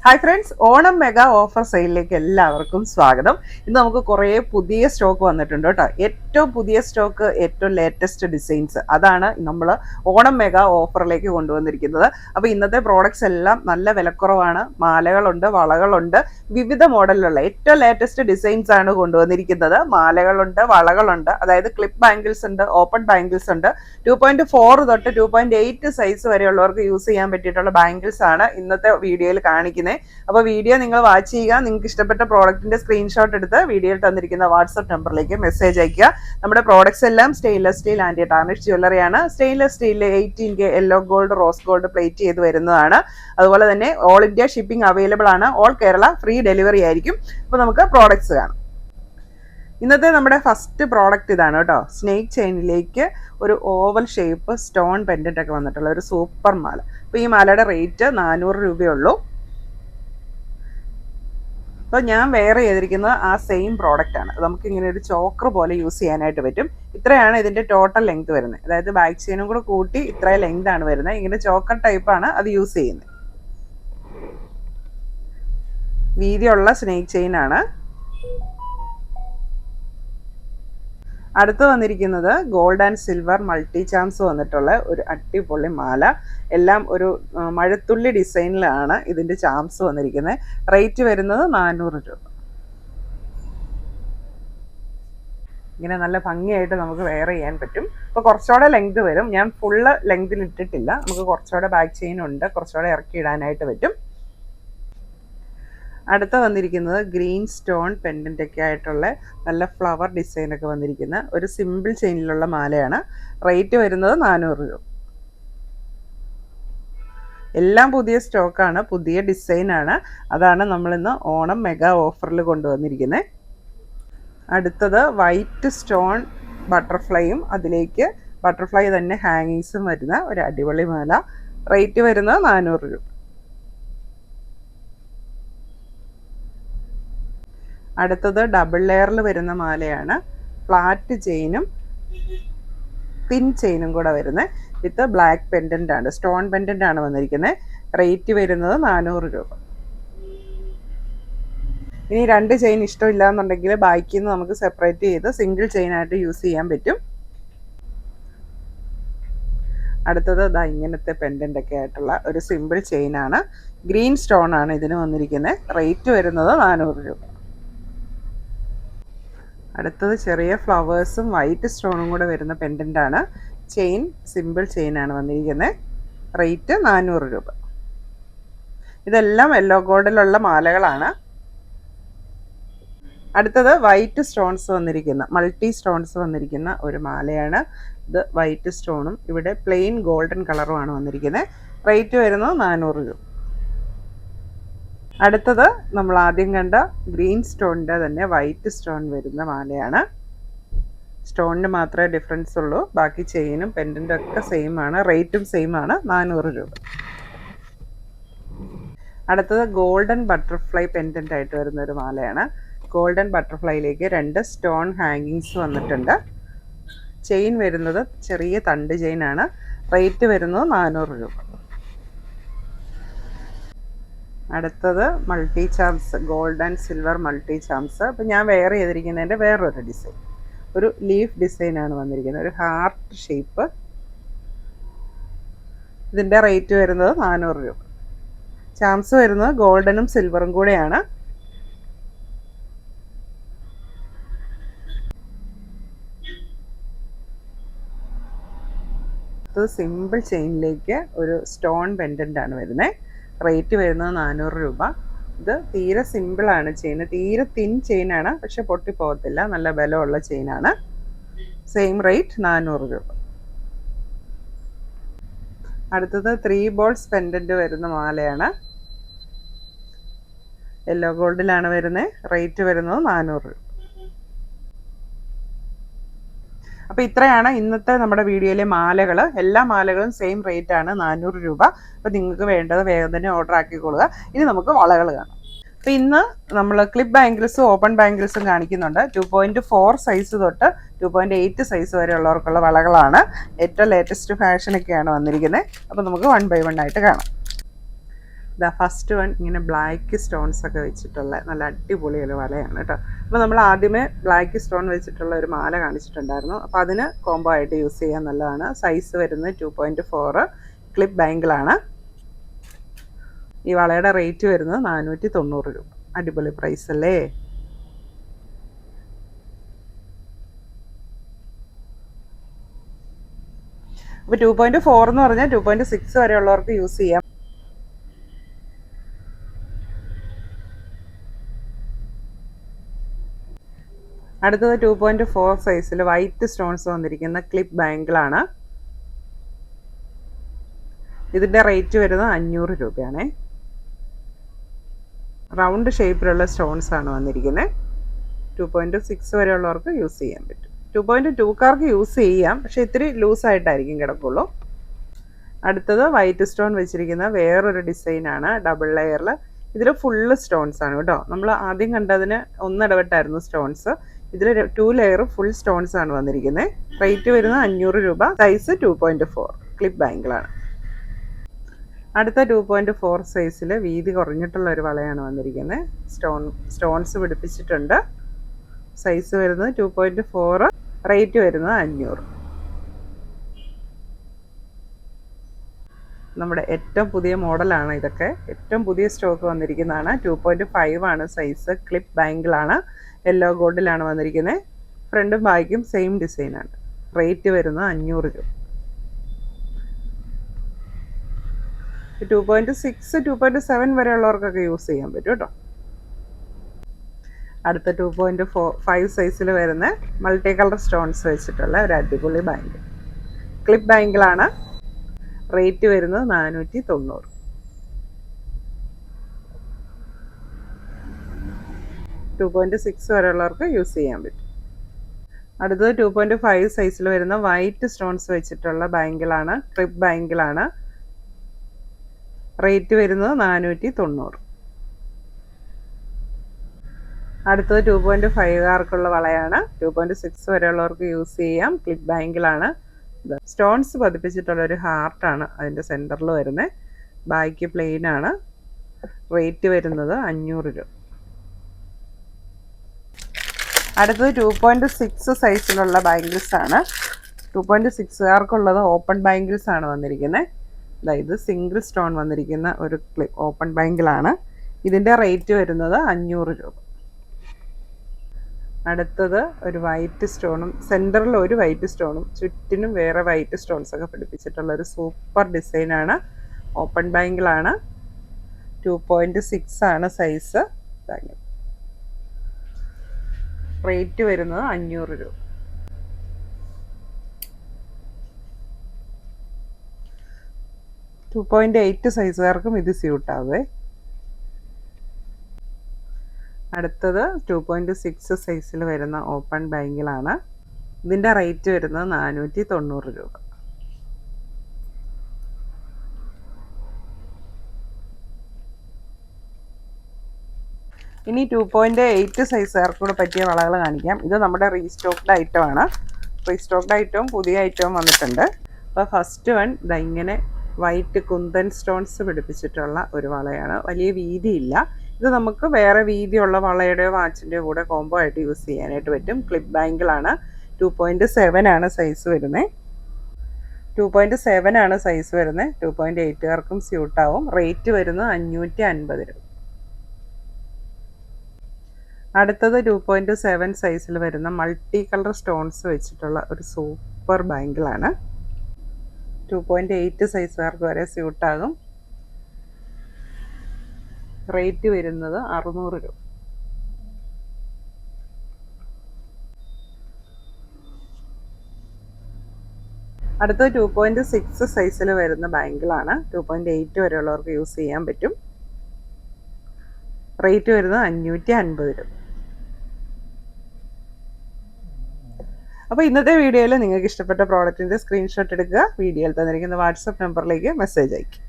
Hi friends, Onam mega offer സെയിലിലേക്ക് എല്ലാവർക്കും സ്വാഗതം. ഇന്ന് നമുക്ക് കുറേ പുതിയ സ്റ്റോക്ക് വന്നിട്ടുണ്ട് കേട്ടോ. ഏറ്റവും പുതിയ സ്റ്റോക്ക്, ഏറ്റവും ലേറ്റസ്റ്റ് ഡിസൈൻസ്, അതാണ് നമ്മൾ ഓണം മെഗാ ഓഫറിലേക്ക് കൊണ്ടുവന്നിരിക്കുന്നത്. അപ്പോൾ ഇന്നത്തെ പ്രോഡക്റ്റ്സ് എല്ലാം നല്ല വിലക്കുറവാണ്. മാലകളുണ്ട്, വളകളുണ്ട്, വിവിധ മോഡലിലുള്ള ഏറ്റവും ലേറ്റസ്റ്റ് ഡിസൈൻസ് ആണ് കൊണ്ടുവന്നിരിക്കുന്നത്. മാലകളുണ്ട്, വളകളുണ്ട്, അതായത് ക്ലിപ്പ് ബാംഗിൾസ് ഉണ്ട്, ഓപ്പൺ ബാംഗിൾസ് ഉണ്ട്. 2.4 തൊട്ട് 2.8 സൈസ് വരെയുള്ളവർക്ക് യൂസ് ചെയ്യാൻ പറ്റിയിട്ടുള്ള ബാംഗിൾസ് ആണ് ഇന്നത്തെ വീഡിയോയിൽ കാണിക്കുന്നത്. അപ്പോൾ വീഡിയോ നിങ്ങൾ വാച്ച് ചെയ്യുക. നിങ്ങൾക്ക് ഇഷ്ടപ്പെട്ട പ്രോഡക്റ്റിന്റെ സ്ക്രീൻഷോട്ട് എടുത്ത് വീഡിയോയിൽ തന്നിരിക്കുന്ന വാട്സ്ആപ്പ് നമ്പറിലേക്ക് മെസ്സേജ് അയക്കുക. നമ്മുടെ പ്രോഡക്ട്സ് എല്ലാം സ്റ്റെയിൻലെസ് സ്റ്റീൽ ആൻറ്റി ടാർണിഷ് ജ്വല്ലറിയാണ്. സ്റ്റെയിൻലെസ് സ്റ്റീലിൽ 18K yellow gold, rose gold plate ചെയ്ത് വരുന്നതാണ്. അതുപോലെ തന്നെ ഓൾ ഇന്ത്യ ഷിപ്പിംഗ് അവൈലബിൾ ആണ്. ഓൾ കേരള ഫ്രീ ഡെലിവറി ആയിരിക്കും. അപ്പോൾ നമുക്ക് പ്രോഡക്ട്സ് കാണാം. ഇന്നത്തെ നമ്മുടെ ഫസ്റ്റ് പ്രോഡക്റ്റ് ഇതാണ് കേട്ടോ. സ്നേക്ക് ചെയിനിലേക്ക് ഒരു ഓവൽ ഷേപ്പ് സ്റ്റോൺ പെൻഡൻ്റ് ഒക്കെ വന്നിട്ടുള്ള ഒരു സൂപ്പർ മാല. അപ്പോൾ ഈ മാലയുടെ റേറ്റ് 400 രൂപയുള്ളൂ. അപ്പോൾ ഞാൻ വെയർ ചെയ്തിരിക്കുന്നത് ആ സെയിം പ്രോഡക്റ്റ് ആണ്. നമുക്ക് ഇങ്ങനെ ഒരു ചോക്കർ പോലെ യൂസ് ചെയ്യാനായിട്ട് പറ്റും. ഇത്രയാണ് ഇതിൻ്റെ ടോട്ടൽ ലെങ്ത് വരുന്നത്. അതായത് ബാക്ക് ചെയിനും കൂടെ കൂട്ടി ഇത്രയും ലെങ്ത് ആണ് വരുന്നത്. ഇങ്ങനെ ചോക്കർ ടൈപ്പാണ് അത് യൂസ് ചെയ്യുന്നത്. വീതിയുള്ള സ്നേക്ക് ചെയിൻ ആണ്. അടുത്ത് വന്നിരിക്കുന്നത് gold and silver multi charms വന്നിട്ടുള്ള ഒരു അടിപൊളി മാല. എല്ലാം ഒരു മഴത്തുള്ളി ഡിസൈനിലാണ് ഇതിൻ്റെ ചാംസ് വന്നിരിക്കുന്നത്. റേറ്റ് വരുന്നത് 400 രൂപ. ഇങ്ങനെ നല്ല ഭംഗിയായിട്ട് നമുക്ക് വെയർ ചെയ്യാൻ പറ്റും. അപ്പോൾ കുറച്ചുകൂടെ ലെങ്ത് വരും. ഞാൻ ഫുള്ള് ലെങ്തിൽ ഇട്ടിട്ടില്ല. നമുക്ക് കുറച്ചുകൂടെ ബാക്ക് ചെയിൻ ഉണ്ട്, കുറച്ചുകൂടെ ഇറക്കി ഇടാനായിട്ട് പറ്റും. അടുത്ത വന്നിരിക്കുന്നത് ഗ്രീൻ സ്റ്റോൺ പെൻഡൻ്റ് ഒക്കെ ആയിട്ടുള്ള നല്ല ഫ്ലവർ ഡിസൈനൊക്കെ വന്നിരിക്കുന്ന ഒരു സിമ്പിൾ ചെയിനിലുള്ള മാലയാണ്. റേറ്റ് വരുന്നത് 400 രൂപ. എല്ലാം പുതിയ സ്റ്റോക്കാണ്, പുതിയ ഡിസൈനാണ്. അതാണ് നമ്മളിന്ന് ഓണം മെഗാ ഓഫറിൽ കൊണ്ടുവന്നിരിക്കുന്നത്. അടുത്തത് വൈറ്റ് സ്റ്റോൺ ബട്ടർഫ്ലൈയും അതിലേക്ക് ബട്ടർഫ്ലൈ തന്നെ ഹാങ്ങിങ്സും വരുന്ന ഒരു അടിപൊളി മാല. റേറ്റ് വരുന്നത് 400 രൂപ. അടുത്തത് ഡബിൾ ലെയറിൽ വരുന്ന മാലയാണ്. ഫ്ലാറ്റ് ചെയിനും തിൻ ചെയിനും കൂടെ വരുന്നത് വിത്ത് ബ്ലാക്ക് പെൻഡൻ്റ് ആണ്. സ്റ്റോൺ പെൻഡൻ്റ് ആണ് വന്നിരിക്കുന്നത്. റേറ്റ് വരുന്നത് 400 രൂപ. ഇനി 2 ചെയിൻ ഇഷ്ടമില്ല എന്നുണ്ടെങ്കിൽ ബാക്കിൽ നിന്ന് നമുക്ക് സെപ്പറേറ്റ് ചെയ്ത് സിംഗിൾ ചെയിനായിട്ട് യൂസ് ചെയ്യാൻ പറ്റും. അടുത്തത് ഇതാ ഇങ്ങനത്തെ പെൻഡൻ്റ് ഒക്കെ ആയിട്ടുള്ള ഒരു സിമ്പിൾ ചെയിനാണ്. ഗ്രീൻ സ്റ്റോൺ ആണ് ഇതിന് വന്നിരിക്കുന്നത്. റേറ്റ് വരുന്നത് 400 രൂപ. അടുത്തത് ചെറിയ ഫ്ലവേഴ്സും വൈറ്റ് സ്റ്റോണും കൂടെ വരുന്ന പെൻഡൻ്റ് ആണ്. ചെയിൻ സിമ്പിൾ ചെയിനാണ് വന്നിരിക്കുന്നത്. റേറ്റ് 400 രൂപ. ഇതെല്ലാം യെല്ലോ ഗോൾഡിലുള്ള മാലകളാണ്. അടുത്തത് വൈറ്റ് സ്റ്റോൺസ് വന്നിരിക്കുന്ന മൾട്ടി സ്റ്റോൺസ് വന്നിരിക്കുന്ന ഒരു മാലയാണ്. ഇത് വൈറ്റ് സ്റ്റോണും ഇവിടെ പ്ലെയിൻ ഗോൾഡൻ കളറുമാണ് വന്നിരിക്കുന്നത്. റേറ്റ് വരുന്നത് 400 രൂപ. അടുത്തത് നമ്മൾ ആദ്യം കണ്ട ഗ്രീൻ സ്റ്റോണിൻ്റെ തന്നെ വൈറ്റ് സ്റ്റോൺ വരുന്ന മാലയാണ്. സ്റ്റോണിന് മാത്രമേ ഡിഫറൻസ് ഉള്ളൂ. ബാക്കി ചെയിനും പെൻഡൻറ്റും ഒക്കെ സെയിം ആണ്. റേറ്റും സെയിം ആണ്, 400 രൂപ. അടുത്തത് ഗോൾഡൻ ബട്ടർഫ്ലൈ പെൻഡൻ്റ് ആയിട്ട് വരുന്ന ഒരു മാലയാണ്. ഗോൾഡൻ ബട്ടർഫ്ലൈയിലേക്ക് 2 സ്റ്റോൺ ഹാങ്ങിങ്സ് വന്നിട്ടുണ്ട്. ചെയിൻ വരുന്നത് ചെറിയ തണ്ട് ചെയിനാണ്. റേറ്റ് വരുന്നത് 400 രൂപ. അടുത്തത് multi charms, gold and silver multi charms. അപ്പോൾ ഞാൻ വെയർ ചെയ്തിരിക്കുന്നതിൻ്റെ വേറൊരു ഡിസൈൻ, ഒരു ലീഫ് ഡിസൈനാണ് വന്നിരിക്കുന്നത്. ഒരു ഹാർട്ട് ഷേപ്പ്. ഇതിൻ്റെ റേറ്റ് വരുന്നത് 400 രൂപ. ചാംസ് വരുന്നത് ഗോൾഡനും സിൽവറും കൂടെയാണ്. ഇത് സിമ്പിൾ ചെയിനിലേക്ക് ഒരു സ്റ്റോൺ പെൻഡൻ്റ് ആണ് വരുന്നത്. റേറ്റ് വരുന്നത് 400 രൂപ. ഇത് തീരെ സിമ്പിളാണ് ചെയിൻ, തീരെ തിൻ ചെയിനാണ്, പക്ഷെ പൊട്ടിപ്പോകത്തില്ല. നല്ല ബലമുള്ള ചെയിനാണ്. സെയിം റേറ്റ് 400 രൂപ. അടുത്തത് 3 ബോൾസ് പെൻഡൻ്റ് വരുന്ന മാലയാണ്. യെല്ലോ ഗോൾഡിലാണ് വരുന്നത്. റേറ്റ് വരുന്നത് 400 രൂപ. അപ്പോൾ ഇത്രയാണ് ഇന്നത്തെ നമ്മുടെ വീഡിയോയിലെ മാലകൾ. എല്ലാ മാലകളും സെയിം റേറ്റ് ആണ്, 400 രൂപ. അപ്പോൾ നിങ്ങൾക്ക് വേണ്ടത് വേഗം തന്നെ ഓർഡർ ആക്കിക്കൊള്ളുക. ഇനി നമുക്ക് വളകൾ കാണാം. അപ്പോൾ ഇന്ന് നമ്മൾ ക്ലിപ്പ് ബാംഗിൾസും ഓപ്പൺ ബാംഗിൾസും കാണിക്കുന്നുണ്ട്. 2.4 സൈസ് തൊട്ട് 2.8 സൈസ് വരെ ഉള്ളവർക്കുള്ള വളകളാണ്. ഏറ്റവും ലേറ്റസ്റ്റ് ഫാഷനൊക്കെയാണ് വന്നിരിക്കുന്നത്. അപ്പോൾ നമുക്ക് 1 by 1 ആയിട്ട് കാണാം. ഫസ്റ്റ് വൺ ഇങ്ങനെ ബ്ലാക്ക് സ്റ്റോൺസ് ഒക്കെ വെച്ചിട്ടുള്ള നല്ല അടിപൊളി ഒരു വളയാണ് കേട്ടോ. അപ്പോൾ നമ്മൾ ആദ്യമേ ബ്ലാക്ക് സ്റ്റോൺ വെച്ചിട്ടുള്ള ഒരു മാല കാണിച്ചിട്ടുണ്ടായിരുന്നു. അപ്പോൾ അതിന് കോംബോ ആയിട്ട് യൂസ് ചെയ്യാൻ നല്ലതാണ്. സൈസ് വരുന്നത് 2.4 ക്ലിപ്പ് ബാങ്കിളാണ്. ഈ വളയുടെ റേറ്റ് വരുന്നത് 490 രൂപ. അടിപൊളി പ്രൈസ് അല്ലേ? അപ്പോൾ 2.4 എന്ന് പറഞ്ഞാൽ 2.6 വരെയുള്ളവർക്ക് യൂസ് ചെയ്യാം. അടുത്തത് 2.4 സൈസിൽ വൈറ്റ് സ്റ്റോൺസ് വന്നിരിക്കുന്ന ക്ലിപ്പ് ബാങ്കിളാണ്. ഇതിൻ്റെ റേറ്റ് വരുന്നത് 500 രൂപയാണേ. റൗണ്ട് ഷേപ്പിലുള്ള സ്റ്റോൺസ് ആണ് വന്നിരിക്കുന്നത്. 2.6 വരെയുള്ളവർക്ക് യൂസ് ചെയ്യാൻ പറ്റും. 2.2കാർക്ക് യൂസ് ചെയ്യാം, പക്ഷേ ഇത്തിരി ലൂസായിട്ടായിരിക്കും കിടക്കുള്ളൂ. അടുത്തത് വൈറ്റ് സ്റ്റോൺ വെച്ചിരിക്കുന്ന വേറൊരു ഡിസൈനാണ്, ഡബിൾ ലെയറിൽ. ഇതിൽ ഫുള്ള് സ്റ്റോൺസ് ആണ് കേട്ടോ. നമ്മൾ ആദ്യം കണ്ടതിന് ഒന്നിടവിട്ടായിരുന്നു സ്റ്റോൺസ്. ഇതിൽ 2 ലെയർ ഫുൾ സ്റ്റോൺസ് ആണ് വന്നിരിക്കുന്നത്. റേറ്റ് വരുന്നത് 500 രൂപ. സൈസ് 2.4 ക്ലിപ്പ് ബാങ്കിളാണ്. അടുത്ത 2.4 സൈസിൽ വീതി കുറഞ്ഞിട്ടുള്ള ഒരു വളയാണ് വന്നിരിക്കുന്നത്. സ്റ്റോൺസ് പിടിപ്പിച്ചിട്ടുണ്ട്. സൈസ് വരുന്നത് 2.4. റേറ്റ് വരുന്നത് 500. നമ്മുടെ ഏറ്റവും പുതിയ മോഡലാണ് ഇതൊക്കെ. ഏറ്റവും പുതിയ സ്റ്റോക്ക് വന്നിരിക്കുന്നതാണ്. 2.5 ആണ് സൈസ്. ക്ലിപ്പ് ബാങ്കിളാണ്. യെല്ലോ ഗോൾഡിലാണ് വന്നിരിക്കുന്നത്. ഫ്രണ്ടും ബാക്കും സെയിം ഡിസൈനാണ്. റേറ്റ് വരുന്നത് 500 രൂപ. 2.6 2.7 വരെയുള്ളവർക്കൊക്കെ യൂസ് ചെയ്യാൻ പറ്റും കേട്ടോ. അടുത്ത 2.5 സൈസിൽ വരുന്ന മൾട്ടി കളർ സ്റ്റോൺസ് വെച്ചിട്ടുള്ള ഒരു അടിപൊളി ബാങ്കിൾ. ക്ലിപ്പ് ബാങ്കിളാണ്. റേറ്റ് വരുന്നത് 490. 2.6 വരെയുള്ളവർക്ക് യൂസ് ചെയ്യാൻ പറ്റും. അടുത്തത് 2.5 സൈസിൽ വരുന്ന വൈറ്റ് സ്റ്റോൺസ് വെച്ചിട്ടുള്ള ബാങ്കിളാണ്. ക്ലിപ്പ് ബാങ്കിളാണ്. റേറ്റ് വരുന്നത് 490. അടുത്തത് 2.5കാർക്കുള്ള വളയാണ്. 2.6 വരെയുള്ളവർക്ക് യൂസ് ചെയ്യാം. ക്ലിപ്പ് ബാങ്കിളാണ്. സ്റ്റോൺസ് പതിപ്പിച്ചിട്ടുള്ള ഒരു ഹാർട്ടാണ് അതിൻ്റെ സെൻറ്ററിൽ വരുന്നത്. ബാക്കി പ്ലെയിൻ ആണ്. റേറ്റ് വരുന്നത് 500 രൂപ. അടുത്തത് 2.6 സൈസിലുള്ള ബാംഗിൾസ് ആണ്. 2.6കാർക്കുള്ളത് ഓപ്പൺ ബാംഗിൾസ് ആണ് വന്നിരിക്കുന്നത്. അതായത് സിംഗിൾ സ്റ്റോൺ വന്നിരിക്കുന്ന ഒരു ഓപ്പൺ ബാങ്കിളാണ്. ഇതിൻ്റെ റേറ്റ് വരുന്നത് 500 രൂപ. അടുത്തത് ഒരു വൈറ്റ് സ്റ്റോണും സെൻറ്ററിൽ ഒരു വൈറ്റ് സ്റ്റോണും ചുറ്റിനും വേറെ വൈറ്റ് സ്റ്റോൺസ് ഒക്കെ പിടിപ്പിച്ചിട്ടുള്ള ഒരു സൂപ്പർ ഡിസൈനാണ്. ഓപ്പൺ ബാങ്കിളാണ്. 2.6 ആണ് സൈസ്. റേറ്റ് വരുന്നത് 500 രൂപ. ടു 2.8 സൈസുകാർക്കും ഇത് സ്യൂട്ടാവേ. അടുത്തത് 2.6 സൈസിൽ വരുന്ന ഓപ്പൺ ബാങ്കിളാണ്. ഇതിൻ്റെ റേറ്റ് വരുന്നത് 490 രൂപ. ഇനി 2.8 സൈസുകാർക്കൂടെ പറ്റിയ വളകൾ കാണിക്കാം. ഇത് നമ്മുടെ റീസ്റ്റോക്ക്ഡ് ഐറ്റമാണ്. റീസ്റ്റോക്ക്ഡ് ഐറ്റവും പുതിയ ഐറ്റവും വന്നിട്ടുണ്ട്. അപ്പോൾ ഫസ്റ്റ് വൺ ഇങ്ങനെ വൈറ്റ് കുന്തൻ സ്റ്റോൺസ് പിടിപ്പിച്ചിട്ടുള്ള ഒരു വളയാണ്. വലിയ വീതിയില്ല. ഇത് നമുക്ക് വേറെ വീതിയുള്ള വളയുടെയോ വാച്ചിൻ്റെയോ കൂടെ കോംബോ ആയിട്ട് യൂസ് ചെയ്യാനായിട്ട് പറ്റും. ക്ലിപ്പ് ബാങ്കിളാണ്. 2.7 ആണ് സൈസ് വരുന്നത്. 2.7 ആണ് സൈസ് വരുന്നത്. 2.8കാർക്കും സ്യൂട്ടാവും. റേറ്റ് വരുന്നത് 550 രൂപ. അടുത്തത് 2.7 സൈസിൽ വരുന്ന മൾട്ടി കളർ സ്റ്റോൺസ് വെച്ചിട്ടുള്ള ഒരു സൂപ്പർ ബാങ്കിളാണ്. 2.8 സൈസുകാർക്ക് വരെ സ്യൂട്ടാകും. റേറ്റ് വരുന്നത് 600 രൂപ. അടുത്ത 2.6 സൈസിൽ വരുന്ന ബാങ്കിളാണ്. 2.8 വരെയുള്ളവർക്ക് യൂസ് ചെയ്യാൻ പറ്റും. റേറ്റ് വരുന്നത് 550 രൂപ. അപ്പോൾ ഇന്നത്തെ വീഡിയോയിൽ നിങ്ങൾക്ക് ഇഷ്ടപ്പെട്ട പ്രോഡക്റ്റിൻ്റെ സ്ക്രീൻഷോട്ട് എടുക്കുക. വീഡിയോയിൽ തന്നിരിക്കുന്ന വാട്സപ്പ് നമ്പറിലേക്ക് മെസ്സേജ് അയയ്ക്കുക.